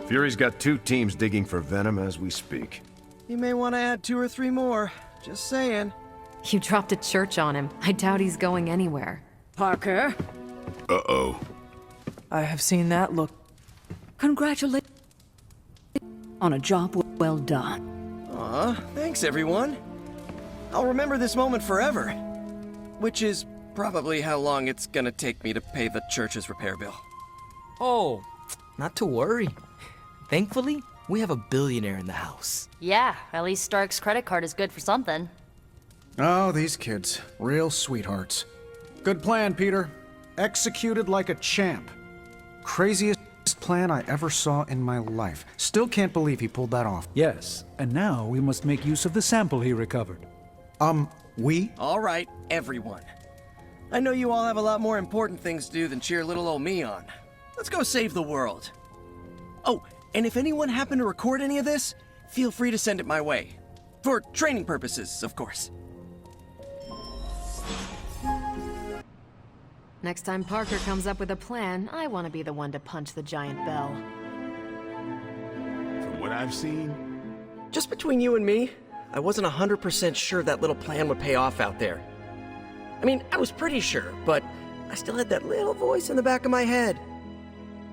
Fury's got 2 teams digging for Venom as we speak. You may want to add 2 or 3 more. Just saying. You dropped a church on him. I doubt he's going anywhere. Parker, Uh-oh. I have seen that look. congratulations on a job well done. Aw, thanks everyone. I'll remember this moment forever. Which is probably how long it's gonna take me to pay the church's repair bill. Oh, not to worry. Thankfully, we have a billionaire in the house. Yeah, at least Stark's credit card is good for something. Oh, these kids. Real sweethearts. Good plan, Peter. Executed like a champ. Craziest plan I ever saw in my life. Still can't believe he pulled that off. Yes, and now we must make use of the sample he recovered. We? All right, everyone. I know you all have a lot more important things to do than cheer little old me on. Let's go save the world. Oh, and if anyone happened to record any of this, feel free to send it my way. For training purposes, of course. Next time Parker comes up with a plan, I want to be the one to punch the giant bell. From what I've seen, Just between you and me, I wasn't 100% sure that little plan would pay off out there. I mean, I was pretty sure, but I still had that little voice in the back of my head.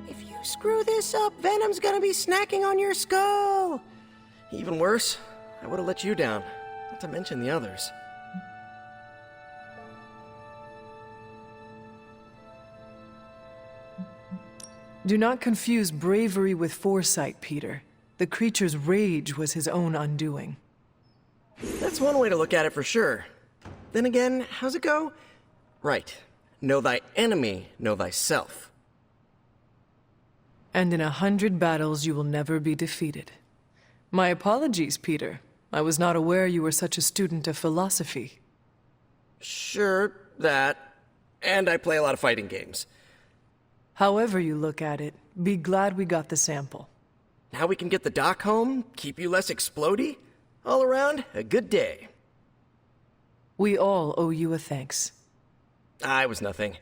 If you screw this up, Venom's gonna be snacking on your skull. Even worse, I would have let you down, not to mention the others. Do not confuse bravery with foresight, Peter. The creature's rage was his own undoing. That's one way to look at it for sure. Then again, how's it go? Right. Know thy enemy, know thyself. And in 100 battles you will never be defeated. My apologies, Peter. I was not aware you were such a student of philosophy. Sure, that. And I play a lot of fighting games. However you look at it, be glad we got the sample. Now we can get the doc home, keep you less explodey. All around, a good day. We all owe you a thanks. I was nothing.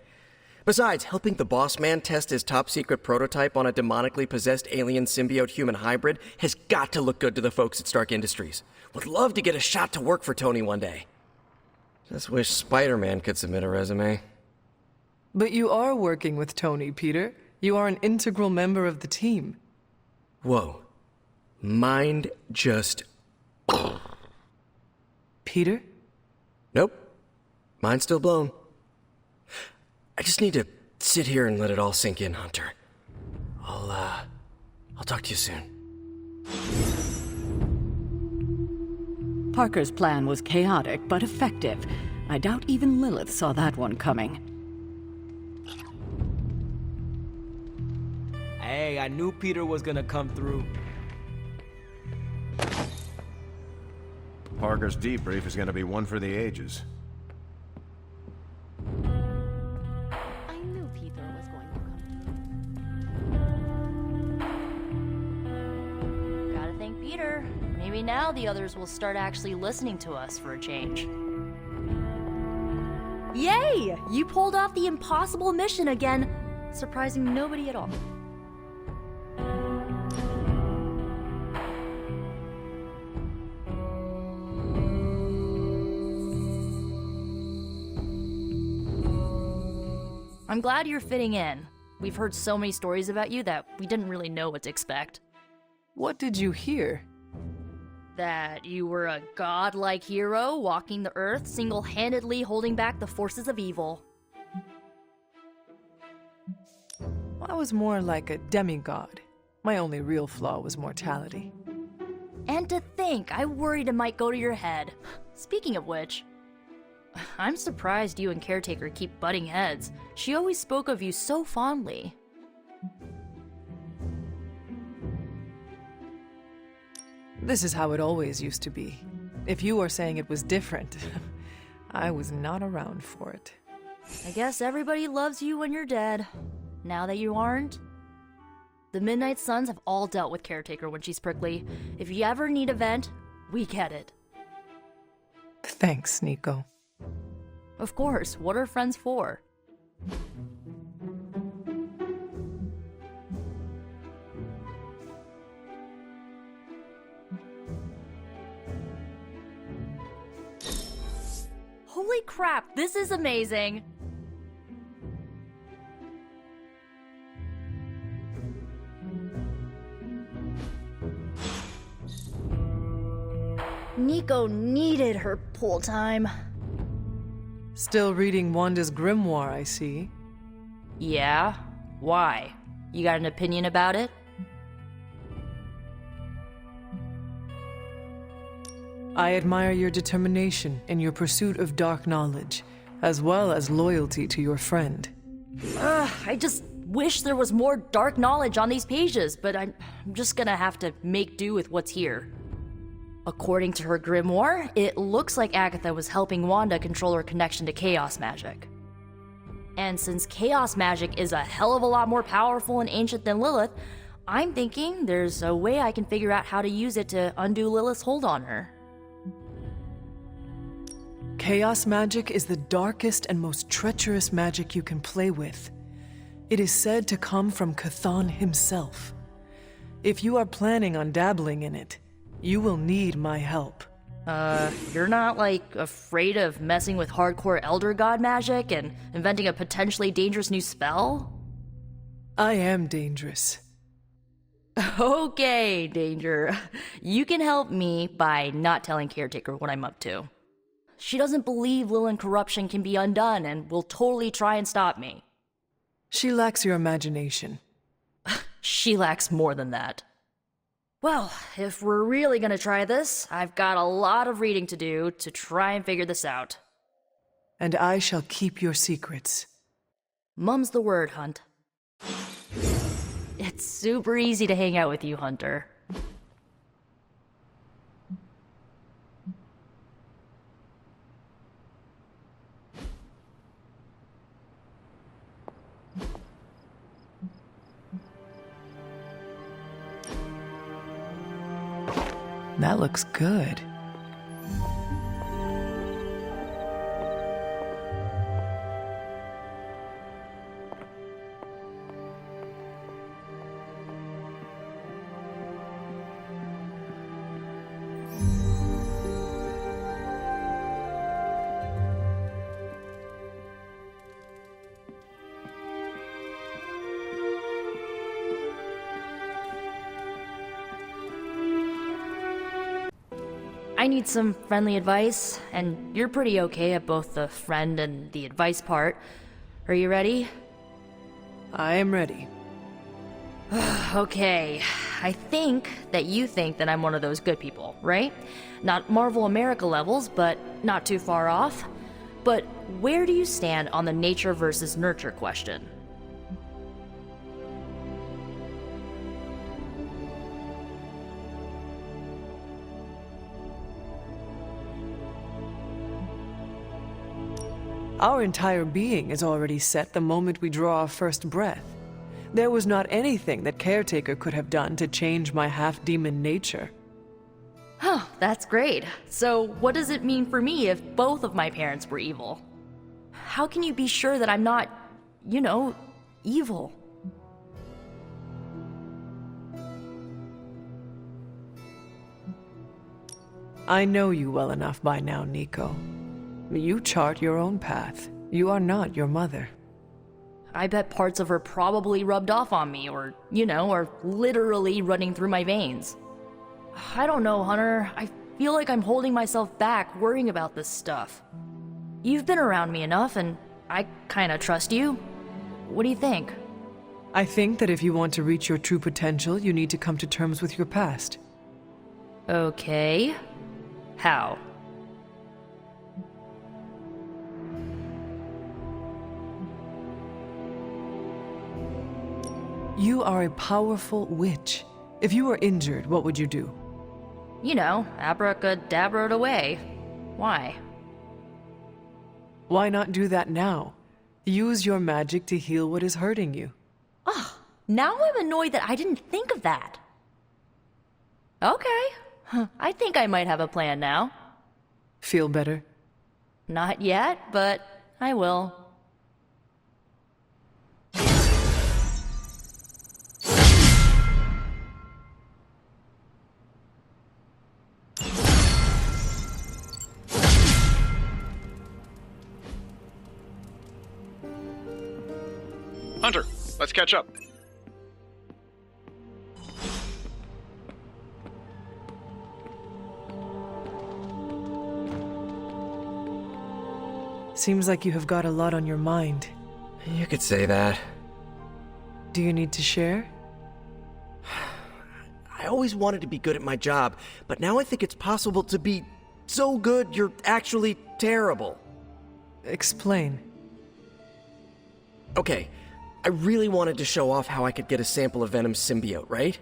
Besides, helping the boss man test his top secret prototype on a demonically possessed alien symbiote human hybrid has got to look good to the folks at Stark Industries. Would love to get a shot to work for Tony one day. Just wish Spider-Man could submit a resume. But you are working with Tony, Peter. You are an integral member of the team. Whoa. Mind just... Peter? Nope. Mind's still blown. I just need to sit here and let it all sink in, Hunter. I'll talk to you soon. Parker's plan was chaotic but effective. I doubt even Lilith saw that one coming. Hey, I knew Peter was gonna come through. Parker's debrief is gonna be one for the ages. I knew Peter was going to come. Gotta thank Peter. Maybe now the others will start actually listening to us for a change. Yay! You pulled off the impossible mission again, surprising nobody at all. I'm glad you're fitting in. We've heard so many stories about you that we didn't really know what to expect. What did you hear? That you were a godlike hero walking the earth, single-handedly holding back the forces of evil. I was more like a demigod. My only real flaw was mortality. And to think, I worried it might go to your head. Speaking of which, I'm surprised you and Caretaker keep butting heads. She always spoke of you so fondly. This is how it always used to be. If you are saying it was different, I was not around for it. I guess everybody loves you when you're dead. Now that you aren't, the Midnight Suns have all dealt with Caretaker when she's prickly. If you ever need a vent, we get it. Thanks, Nico. Of course, what are friends for? Holy crap, this is amazing! Nico needed her pool time. Still reading Wanda's grimoire, I see. Yeah? Why? You got an opinion about it? I admire your determination in your pursuit of dark knowledge, as well as loyalty to your friend. I just wish there was more dark knowledge on these pages, but I'm just gonna have to make do with what's here. According to her grimoire, it looks like Agatha was helping Wanda control her connection to chaos magic. And since chaos magic is a hell of a lot more powerful and ancient than Lilith, I'm thinking there's a way I can figure out how to use it to undo Lilith's hold on her. Chaos magic is the darkest and most treacherous magic you can play with. It is said to come from Cthon himself. If you are planning on dabbling in it, you will need my help. You're not, like, afraid of messing with hardcore Elder God magic and inventing a potentially dangerous new spell? I am dangerous. Okay, Danger. You can help me by not telling Caretaker what I'm up to. She doesn't believe Lilith corruption can be undone and will totally try and stop me. She lacks your imagination. She lacks more than that. Well, if we're really gonna try this, I've got a lot of reading to do to try and figure this out. And I shall keep your secrets. Mum's the word, Hunt. It's super easy to hang out with you, Hunter. That looks good. I need some friendly advice, and you're pretty okay at both the friend and the advice part. Are you ready? I am ready. Okay, I think that you think that I'm one of those good people, right? Not Marvel America levels, but not too far off. But where do you stand on the nature versus nurture question? Our entire being is already set the moment we draw our first breath. There was not anything that Caretaker could have done to change my half-demon nature. Huh, that's great. So what does it mean for me if both of my parents were evil? How can you be sure that I'm not, you know, evil? I know you well enough by now, Nico. You chart your own path. You are not your mother. I bet parts of her probably rubbed off on me, or, you know, are literally running through my veins. I don't know, Hunter. I feel like I'm holding myself back worrying about this stuff. You've been around me enough, and I kinda trust you. What do you think? I think that if you want to reach your true potential, you need to come to terms with your past. Okay. How? You are a powerful witch. If you were injured, what would you do? You know, abracadabra it away. Why? Why not do that now? Use your magic to heal what is hurting you. Now I'm annoyed that I didn't think of that. Okay. I think I might have a plan now. Feel better? Not yet, but I will. Hunter, let's catch up. Seems like you have got a lot on your mind. You could say that. Do you need to share? I always wanted to be good at my job, but now I think it's possible to be so good you're actually terrible. Explain. Okay, I really wanted to show off how I could get a sample of Venom's symbiote, right?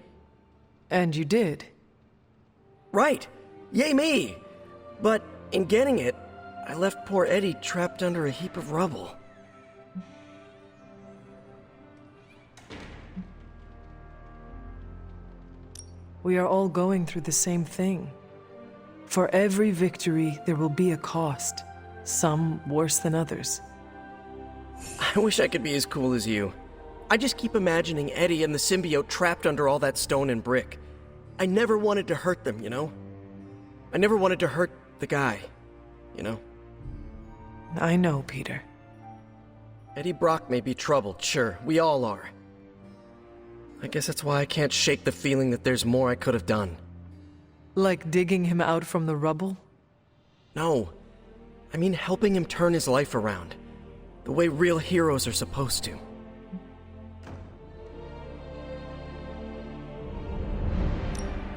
And you did. Right! Yay me! But in getting it, I left poor Eddie trapped under a heap of rubble. We are all going through the same thing. For every victory, there will be a cost. Some worse than others. I wish I could be as cool as you. I just keep imagining Eddie and the symbiote trapped under all that stone and brick. I never wanted to hurt them, you know? I never wanted to hurt the guy, you know? I know, Peter. Eddie Brock may be troubled, sure. We all are. I guess that's why I can't shake the feeling that there's more I could have done. Like digging him out from the rubble? No. I mean helping him turn his life around. The way real heroes are supposed to.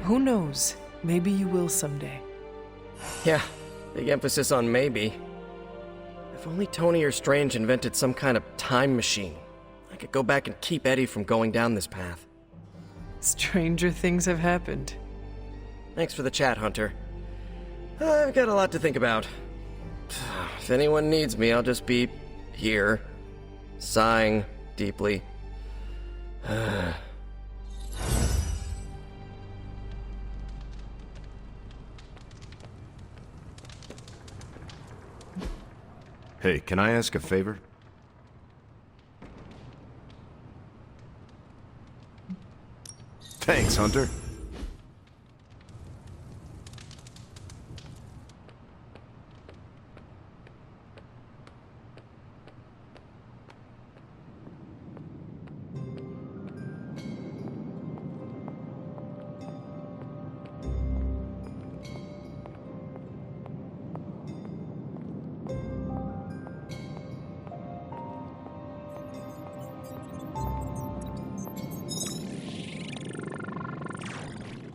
Who knows? Maybe you will someday. Yeah, big emphasis on maybe. If only Tony or Strange invented some kind of time machine, I could go back and keep Eddie from going down this path. Stranger things have happened. Thanks for the chat, Hunter. I've got a lot to think about. If anyone needs me, I'll just be here, sighing deeply. Hey, can I ask a favor? Thanks, Hunter.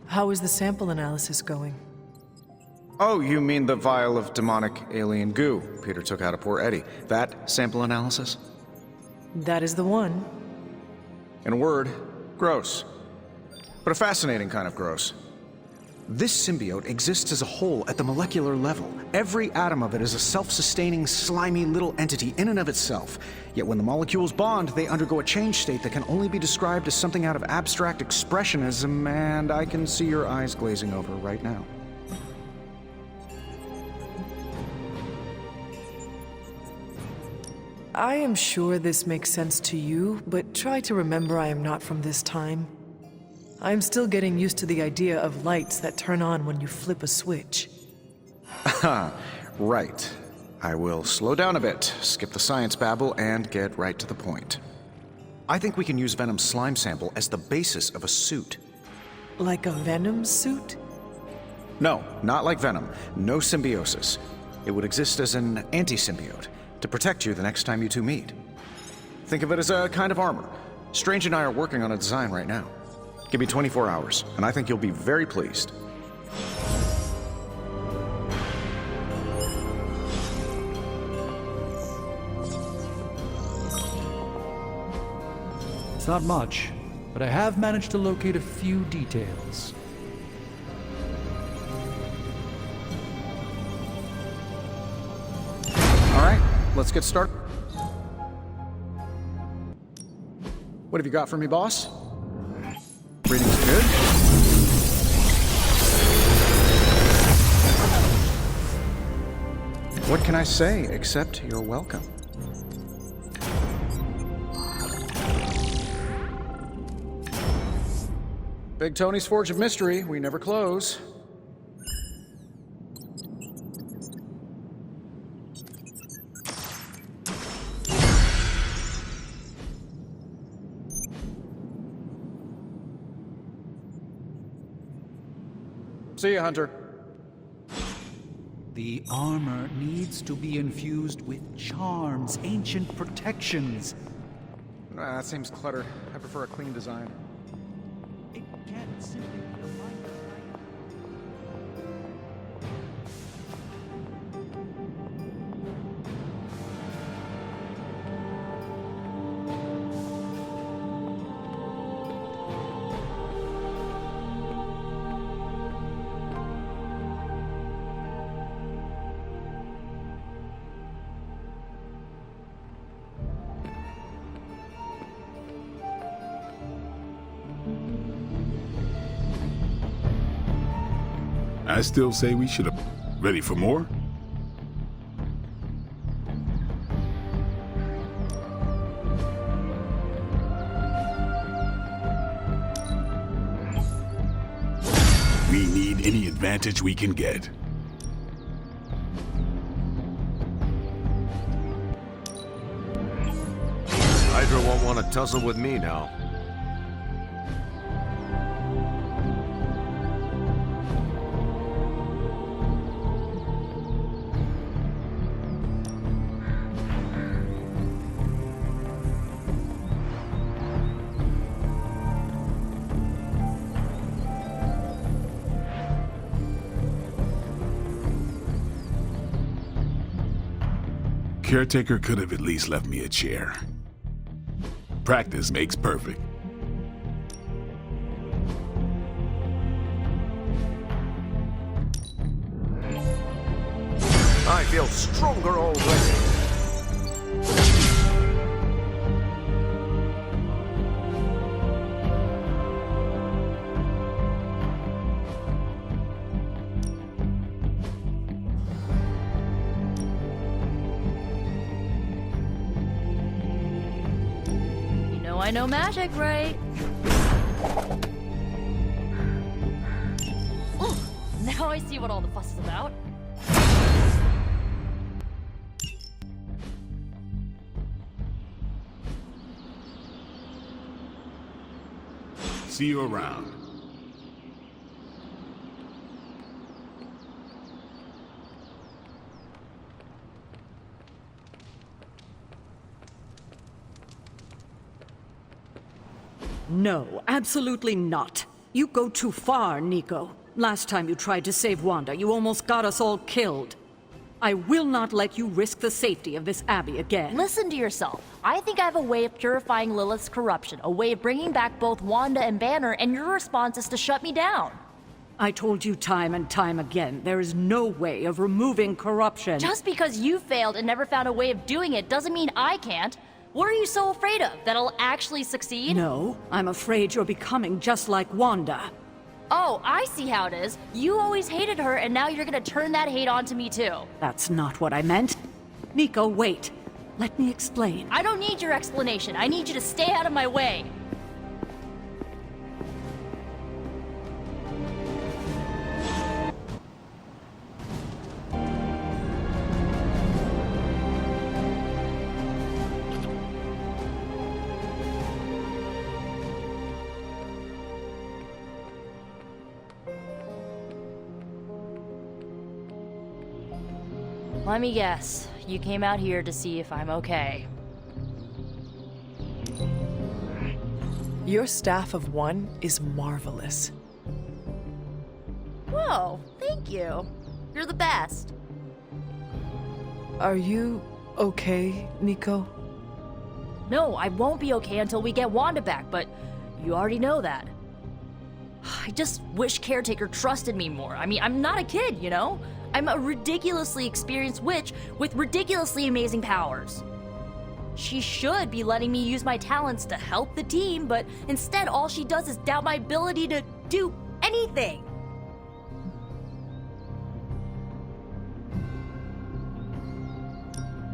How is the sample analysis going? Oh, you mean the vial of demonic alien goo Peter took out of poor Eddie. That sample analysis? That is the one. In a word, gross. But a fascinating kind of gross. This symbiote exists as a whole at the molecular level. Every atom of it is a self-sustaining, slimy little entity in and of itself. Yet when the molecules bond, they undergo a change state that can only be described as something out of abstract expressionism, and I can see your eyes glazing over right now. I am sure this makes sense to you, but try to remember I am not from this time. I am still getting used to the idea of lights that turn on when you flip a switch. Right. I will slow down a bit, skip the science babble, and get right to the point. I think we can use Venom's slime sample as the basis of a suit. Like a Venom suit? No, not like Venom. No symbiosis. It would exist as an anti-symbiote, to protect you the next time you two meet. Think of it as a kind of armor. Strange and I are working on a design right now. Give me 24 hours, and I think you'll be very pleased. It's not much, but I have managed to locate a few details. All right, let's get started. What have you got for me, boss? Reading's good. What can I say except you're welcome? Big Tony's Forge of Mystery, we never close. See ya, Hunter. The armor needs to be infused with charms, ancient protections. Nah, that seems cluttered. I prefer a clean design. It can't simply be a minor. I still say we should have... Ready for more? We need any advantage we can get. Hydra won't want to tussle with me now. Caretaker could have at least left me a chair. Practice makes perfect. I feel stronger already. I know magic, right? Ooh, now I see what all the fuss is about. See you around. No, absolutely not. You go too far, Nico. Last time you tried to save Wanda, you almost got us all killed. I will not let you risk the safety of this Abbey again. Listen to yourself. I think I have a way of purifying Lilith's corruption, a way of bringing back both Wanda and Banner, and your response is to shut me down. I told you time and time again, there is no way of removing corruption. Just because you failed and never found a way of doing it doesn't mean I can't. What are you so afraid of? That I'll actually succeed? No, I'm afraid you're becoming just like Wanda. Oh, I see how it is. You always hated her, and now you're gonna turn that hate onto me too. That's not what I meant. Nico, wait. Let me explain. I don't need your explanation. I need you to stay out of my way. Let me guess. You came out here to see if I'm okay. Your staff of one is marvelous. Whoa, thank you. You're the best. Are you okay, Nico? No, I won't be okay until we get Wanda back, but you already know that. I just wish Caretaker trusted me more. I mean, I'm not a kid, you know? I'm a ridiculously experienced witch with ridiculously amazing powers. She should be letting me use my talents to help the team, but instead all she does is doubt my ability to do anything.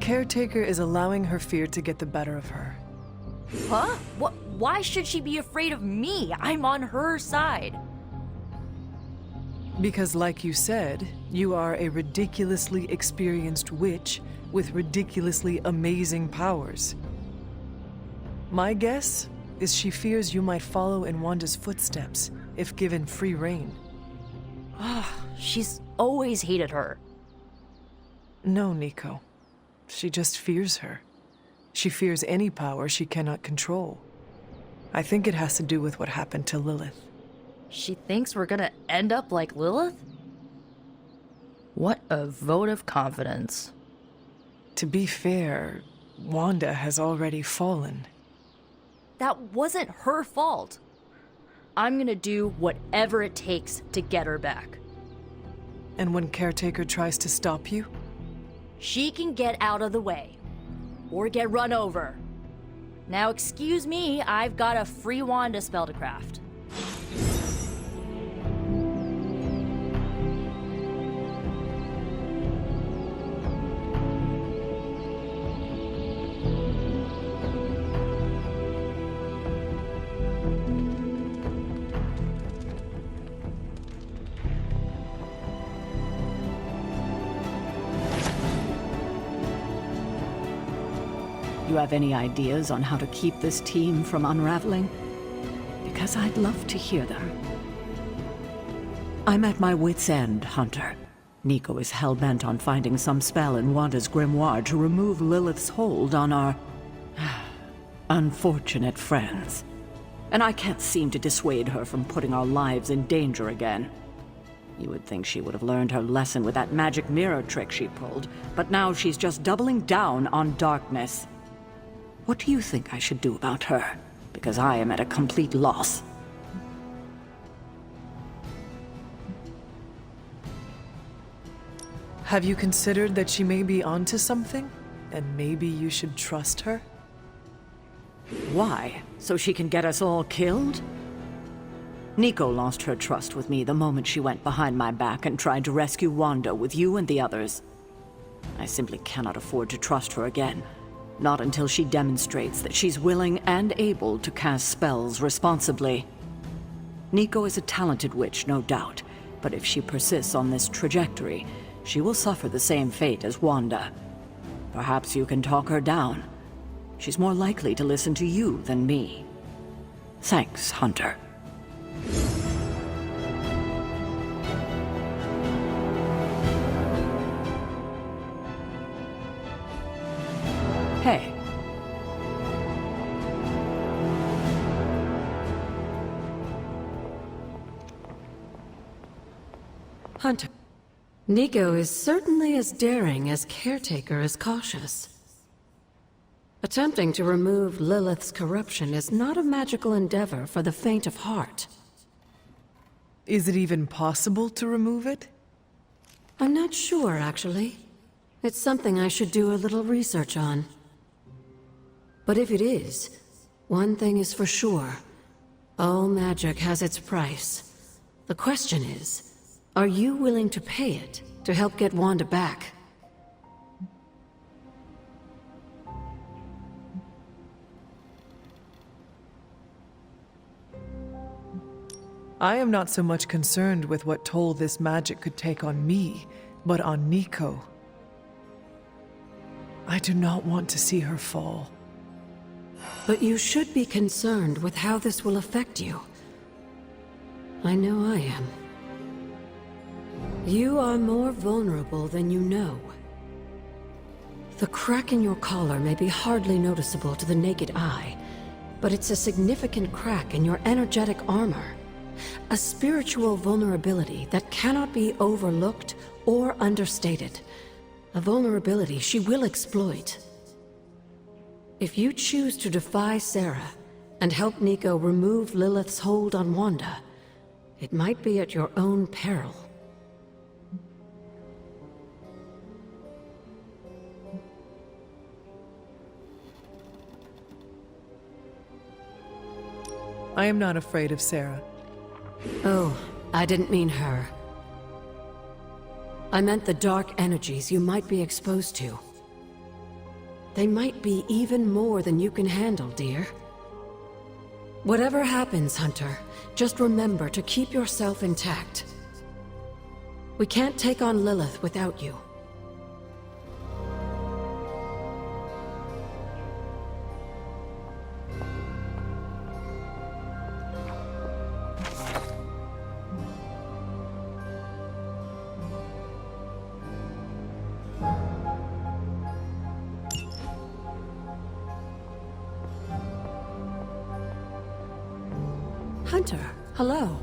Caretaker is allowing her fear to get the better of her. Huh? What? Why should she be afraid of me? I'm on her side. Because like you said, you are a ridiculously experienced witch with ridiculously amazing powers. My guess is she fears you might follow in Wanda's footsteps if given free rein. She's always hated her. No, Nico. She just fears her. She fears any power she cannot control. I think it has to do with what happened to Lilith. She thinks we're gonna end up like Lilith? What a vote of confidence. To be fair, Wanda has already fallen. That wasn't her fault. I'm gonna do whatever it takes to get her back. And when Caretaker tries to stop you? She can get out of the way. Or get run over. Now excuse me, I've got a free Wanda spell to craft. You have any ideas on how to keep this team from unraveling? Because I'd love to hear them. I'm at my wit's end, Hunter. Nico is hell-bent on finding some spell in Wanda's grimoire to remove Lilith's hold on our unfortunate friends. And I can't seem to dissuade her from putting our lives in danger again. You would think she would have learned her lesson with that magic mirror trick she pulled, but now she's just doubling down on darkness. What do you think I should do about her? Because I am at a complete loss. Have you considered that she may be onto something? And maybe you should trust her? Why? So she can get us all killed? Nico lost her trust with me the moment she went behind my back and tried to rescue Wanda with you and the others. I simply cannot afford to trust her again. Not until she demonstrates that she's willing and able to cast spells responsibly. Nico is a talented witch, no doubt, but if she persists on this trajectory, she will suffer the same fate as Wanda. Perhaps you can talk her down. She's more likely to listen to you than me. Thanks, Hunter. Hey. Hunter. Nico is certainly as daring as Caretaker is cautious. Attempting to remove Lilith's corruption is not a magical endeavor for the faint of heart. Is it even possible to remove it? I'm not sure, actually. It's something I should do a little research on. But if it is, one thing is for sure. All magic has its price. The question is, are you willing to pay it to help get Wanda back? I am not so much concerned with what toll this magic could take on me, but on Nico. I do not want to see her fall. But you should be concerned with how this will affect you. I know I am. You are more vulnerable than you know. The crack in your collar may be hardly noticeable to the naked eye, but it's a significant crack in your energetic armor. A spiritual vulnerability that cannot be overlooked or understated. A vulnerability she will exploit. If you choose to defy Sarah and help Nico remove Lilith's hold on Wanda, it might be at your own peril. I am not afraid of Sarah. Oh, I didn't mean her. I meant the dark energies you might be exposed to. They might be even more than you can handle, dear. Whatever happens, Hunter, just remember to keep yourself intact. We can't take on Lilith without you. Hunter, hello.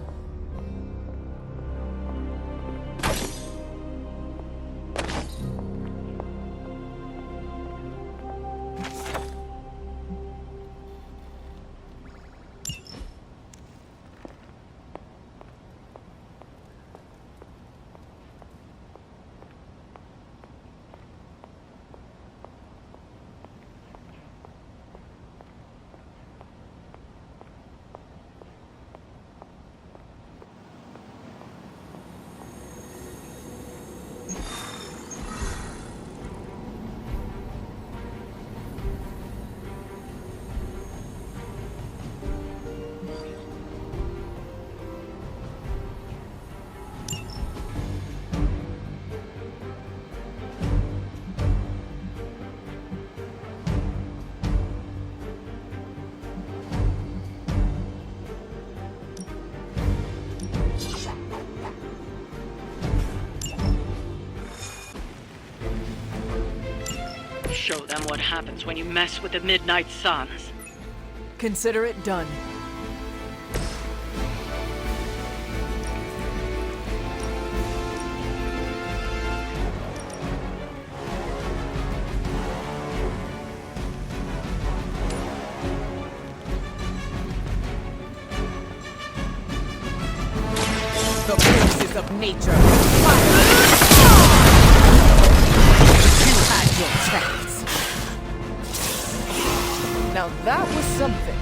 Show them what happens when you mess with the Midnight Suns. Consider it done. The forces of nature. You had your chance. Now that was something.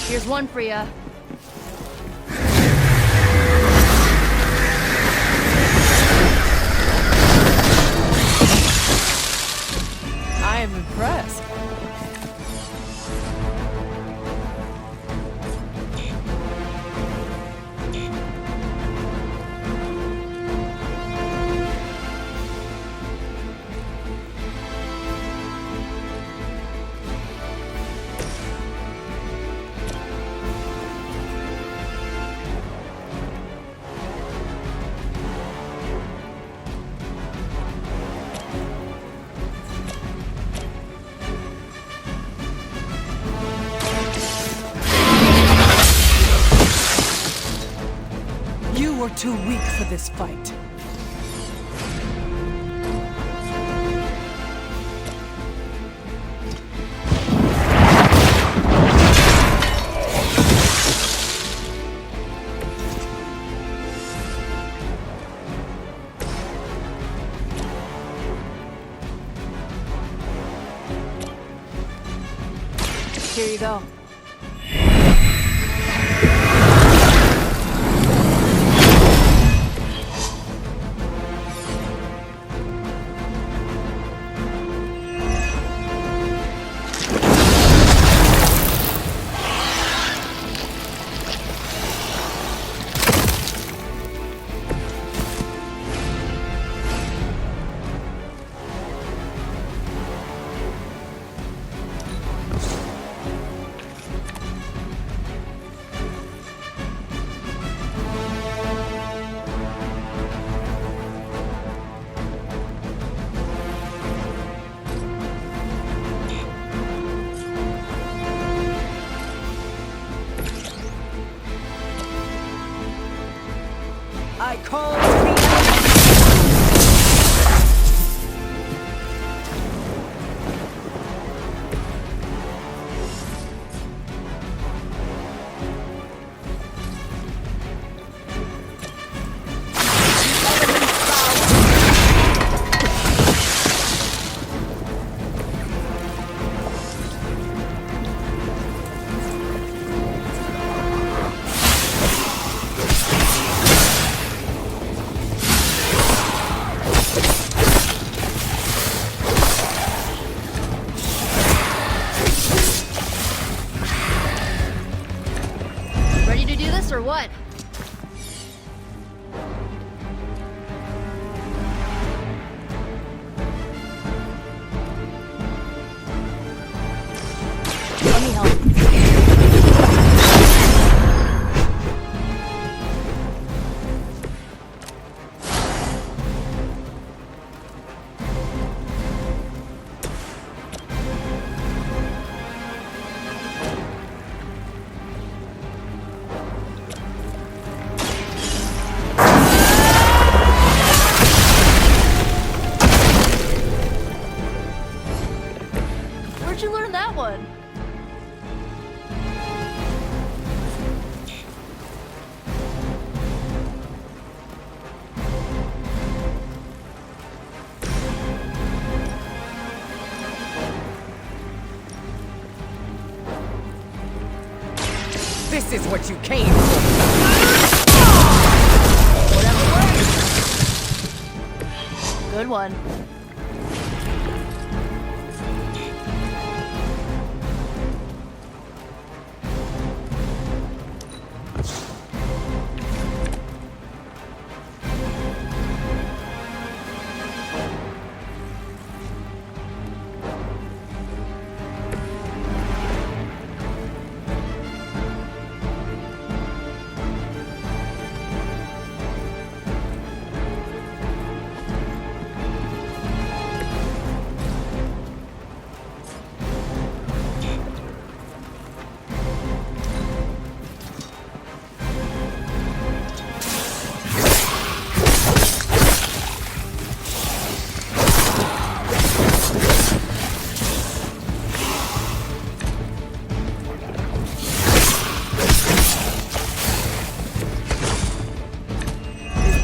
Here's one for ya. I am impressed. You are too weak for this fight. Here you go. I call to the this or what? Let me help. Where'd you learn that one? This is what you came for. Whatever works. Good one.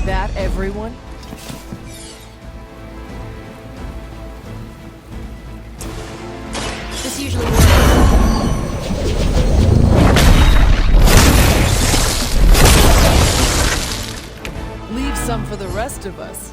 That everyone? This usually works. Leave some for the rest of us.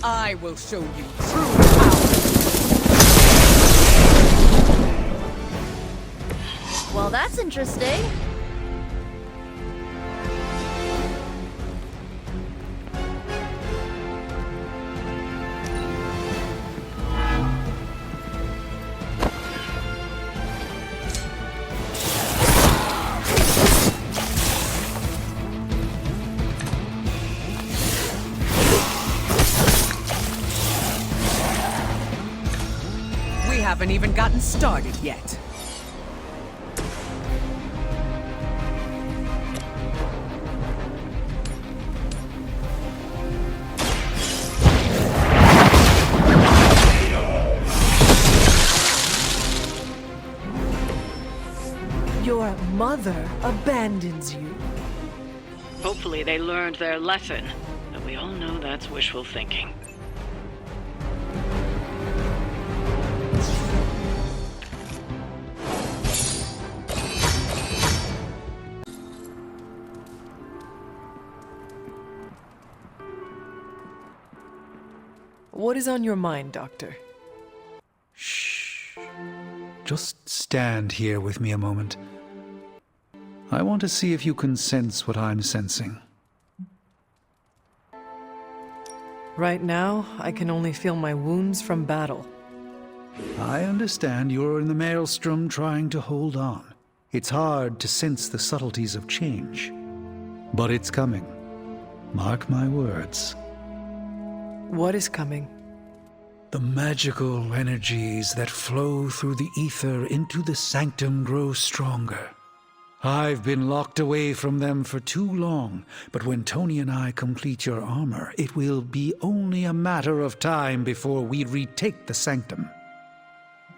I will show you true power. Well, that's interesting. We haven't even gotten started yet. Your mother abandons you. Hopefully they learned their lesson, but we all know that's wishful thinking. What is on your mind, Doctor? Shh. Just stand here with me a moment. I want to see if you can sense what I'm sensing. Right now, I can only feel my wounds from battle. I understand you're in the maelstrom trying to hold on. It's hard to sense the subtleties of change. But it's coming. Mark my words. What is coming? The magical energies that flow through the ether into the sanctum grow stronger. I've been locked away from them for too long, but when Tony and I complete your armor, it will be only a matter of time before we retake the sanctum.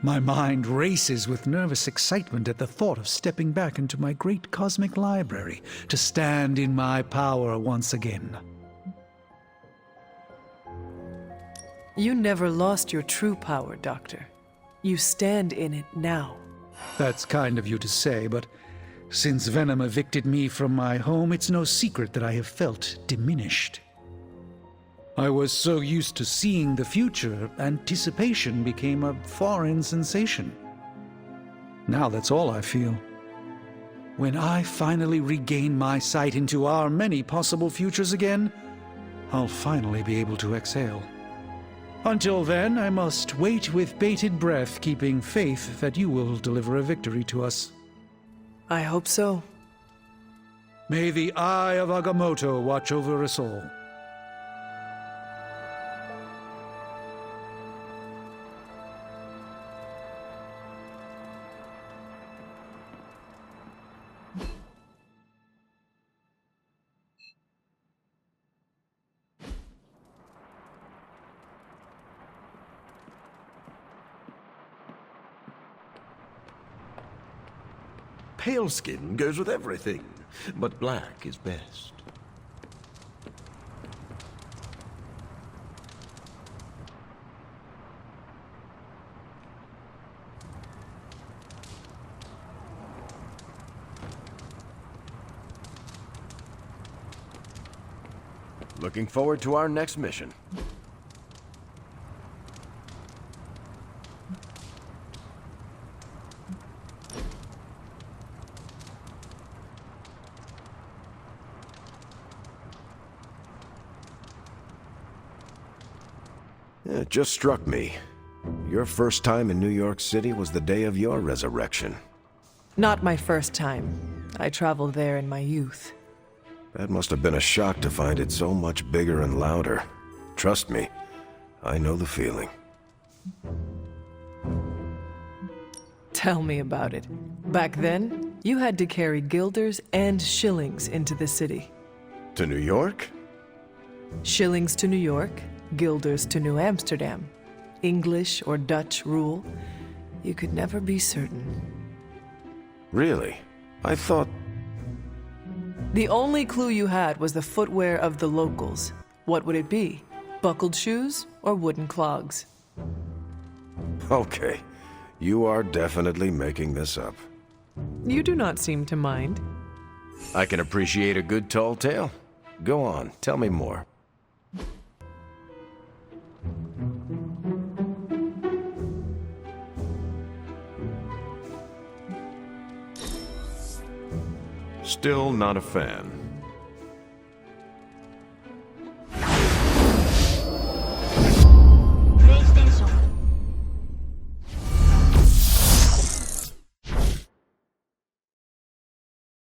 My mind races with nervous excitement at the thought of stepping back into my great cosmic library to stand in my power once again. You never lost your true power, Doctor. You stand in it now. That's kind of you to say, but since Venom evicted me from my home, it's no secret that I have felt diminished. I was so used to seeing the future, anticipation became a foreign sensation. Now that's all I feel. When I finally regain my sight into our many possible futures again, I'll finally be able to exhale. Until then, I must wait with bated breath, keeping faith that you will deliver a victory to us. I hope so. May the Eye of Agamotto watch over us all. Pale skin goes with everything, but black is best. Looking forward to our next mission. It just struck me. Your first time in New York City was the day of your resurrection. Not my first time. I traveled there in my youth. That must have been a shock to find it so much bigger and louder. Trust me, I know the feeling. Tell me about it. Back then, you had to carry guilders and shillings into the city. To New York? Shillings to New York, guilders to New Amsterdam. English or Dutch rule. You could never be certain. Really? I thought... The only clue you had was the footwear of the locals. What would it be? Buckled shoes or wooden clogs? Okay, you are definitely making this up. You do not seem to mind. I can appreciate a good tall tale. Go on, tell me more. Still not a fan.